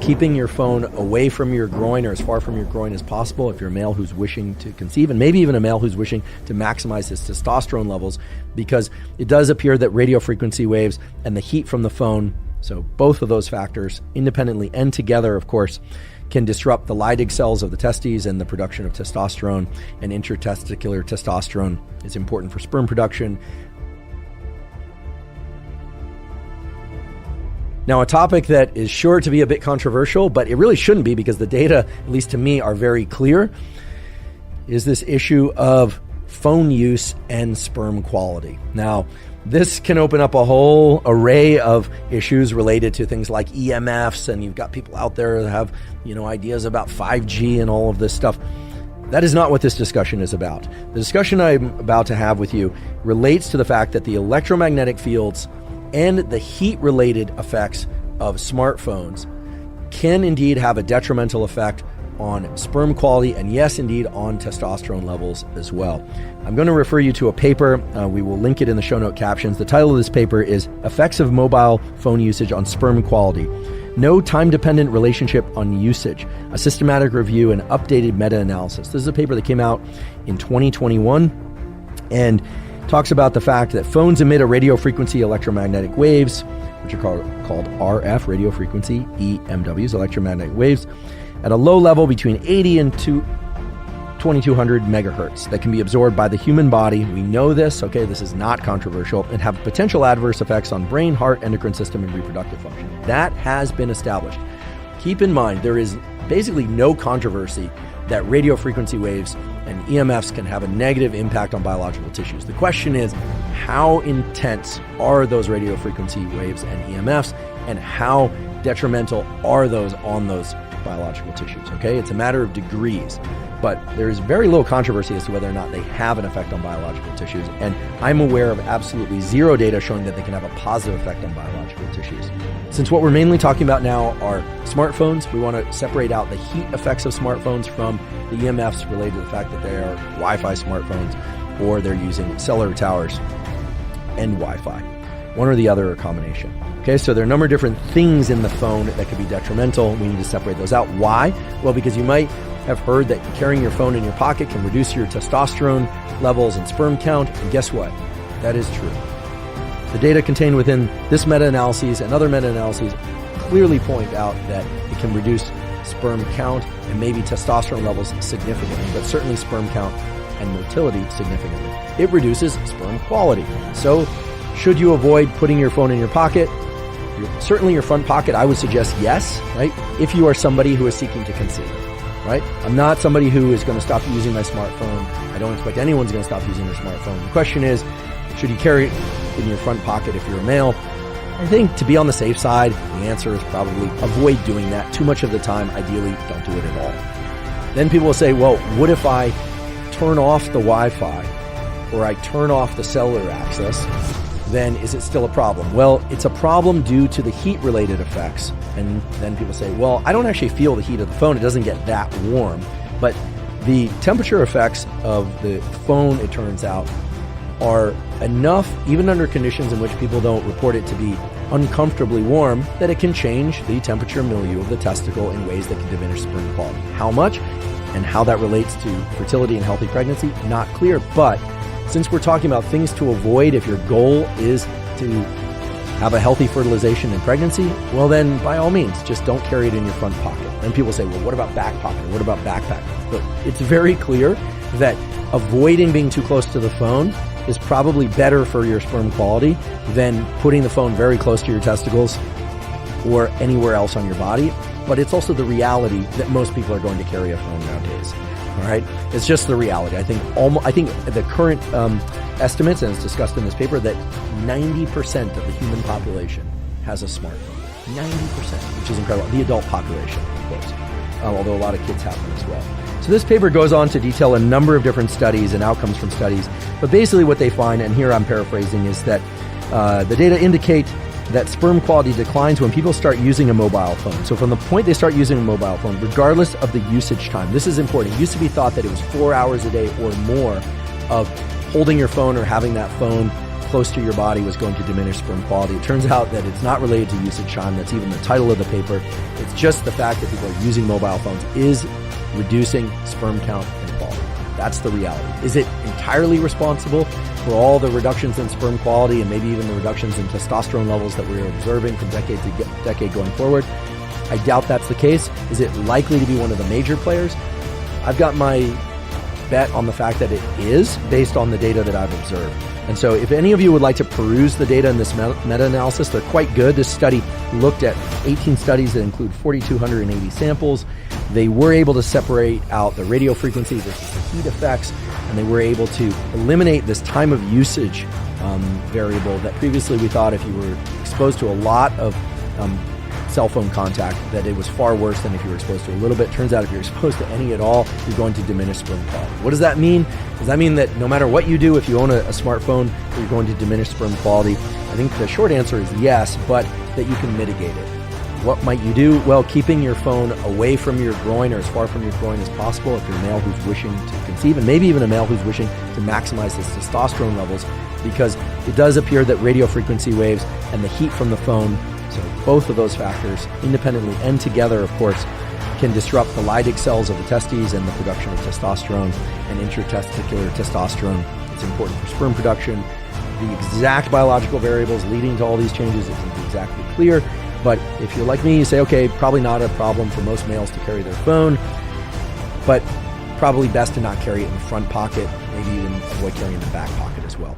keeping your phone away from your groin or as far from your groin as possible if you're a male who's wishing to conceive, and maybe even a male who's wishing to maximize his testosterone levels, because it does appear that radio frequency waves and the heat from the phone, so both of those factors independently and together, of course, can disrupt the Leydig cells of the testes and the production of testosterone. And intratesticular testosterone is important for sperm production. Now, a topic that is sure to be a bit controversial, but it really shouldn't be because the data, at least to me, are very clear, is this issue of phone use and sperm quality. Now, this can open up a whole array of issues related to things like EMFs, and you've got people out there that have, ideas about 5G and all of this stuff. That is not what this discussion is about. The discussion I'm about to have with you relates to the fact that the electromagnetic fields and the heat-related effects of smartphones can indeed have a detrimental effect on sperm quality and, yes, indeed, on testosterone levels as well. I'm going to refer you to a paper. We will link it in the show note captions. The title of this paper is Effects of Mobile Phone Usage on Sperm Quality. No time-dependent relationship on usage, a systematic review and updated meta-analysis. This is a paper that came out in 2021 and talks about the fact that phones emit a radio frequency electromagnetic waves, which are called RF, radio frequency, EMWs, electromagnetic waves, at a low level between 80 and 2200 megahertz that can be absorbed by the human body. We know this, okay, this is not controversial, and have potential adverse effects on brain, heart, endocrine system, and reproductive function. That has been established. Keep in mind, there is basically no controversy that radio frequency waves and EMFs can have a negative impact on biological tissues. The question is, how intense are those radio frequency waves and EMFs, and how detrimental are those on those biological tissues? Okay, it's a matter of degrees, but there's very little controversy as to whether or not they have an effect on biological tissues, and I'm aware of absolutely zero data showing that they can have a positive effect on biological tissues. Since what we're mainly talking about now are smartphones, we want to separate out the heat effects of smartphones from the EMFs related to the fact that they are Wi-Fi smartphones or they're using cellular towers and Wi-Fi. One or the other, or a combination. Okay, so there are a number of different things in the phone that could be detrimental. We need to separate those out. Why? Well, because you might have heard that carrying your phone in your pocket can reduce your testosterone levels and sperm count. And guess what? That is true. The data contained within this meta-analyses and other meta-analyses clearly point out that it can reduce sperm count and maybe testosterone levels significantly, but certainly sperm count and motility significantly. It reduces sperm quality. So should you avoid putting your phone in your pocket? Certainly your front pocket, I would suggest yes, right? If you are somebody who is seeking to conceive, right? I'm not somebody who is going to stop using my smartphone. I don't expect anyone's going to stop using their smartphone. The question is, should you carry it in your front pocket if you're a male? I think to be on the safe side, the answer is probably avoid doing that too much of the time. Ideally, don't do it at all. Then people will say, well, what if I turn off the Wi-Fi or I turn off the cellular access? Then is it still a problem? Well, it's a problem due to the heat-related effects. And then people say, well, I don't actually feel the heat of the phone. It doesn't get that warm. But the temperature effects of the phone, it turns out, are enough, even under conditions in which people don't report it to be uncomfortably warm, that it can change the temperature milieu of the testicle in ways that can diminish sperm quality. How much and how that relates to fertility and healthy pregnancy, not clear. But since we're talking about things to avoid if your goal is to have a healthy fertilization and pregnancy, well then, by all means, just don't carry it in your front pocket. And people say, well, what about back pocket? What about backpack? Look, it's very clear that avoiding being too close to the phone is probably better for your sperm quality than putting the phone very close to your testicles or anywhere else on your body. But it's also the reality that most people are going to carry a phone nowadays. All right, it's just the reality. I think the current estimates, and it's discussed in this paper, that 90% of the human population has a smartphone. 90%, which is incredible. The adult population, of course, although a lot of kids have them as well. So this paper goes on to detail a number of different studies and outcomes from studies. But basically what they find, and here I'm paraphrasing, is that the data indicate that sperm quality declines when people start using a mobile phone. So from the point they start using a mobile phone, regardless of the usage time, this is important. It used to be thought that it was 4 hours a day or more of holding your phone or having that phone close to your body was going to diminish sperm quality. It turns out that it's not related to usage time. That's even the title of the paper. It's just the fact that people are using mobile phones is reducing sperm count and quality. That's the reality. Is it entirely responsible for all the reductions in sperm quality and maybe even the reductions in testosterone levels that we're observing from decade to decade going forward? I doubt that's the case. Is it likely to be one of the major players? I've got my bet on the fact that it is based on the data that I've observed. And so if any of you would like to peruse the data in this meta-analysis, they're quite good. This study looked at 18 studies that include 4,280 samples. They were able to separate out the radio frequency versus the heat effects, and they were able to eliminate this time of usage variable that previously we thought if you were exposed to a lot of cell phone contact, that it was far worse than if you were exposed to a little bit. Turns out if you're exposed to any at all, you're going to diminish sperm quality. What does that mean? Does that mean that no matter what you do, if you own a smartphone, you're going to diminish sperm quality? I think the short answer is yes, but that you can mitigate it. What might you do? Well, keeping your phone away from your groin or as far from your groin as possible if you're a male who's wishing to conceive, and maybe even a male who's wishing to maximize his testosterone levels, because it does appear that radio frequency waves and the heat from the phone, so both of those factors independently and together, of course, can disrupt the Leydig cells of the testes and the production of testosterone and intratesticular testosterone. It's important for sperm production. The exact biological variables leading to all these changes isn't exactly clear, but if you're like me, you say, okay, probably not a problem for most males to carry their phone, but probably best to not carry it in the front pocket, maybe even avoid carrying it in the back pocket as well.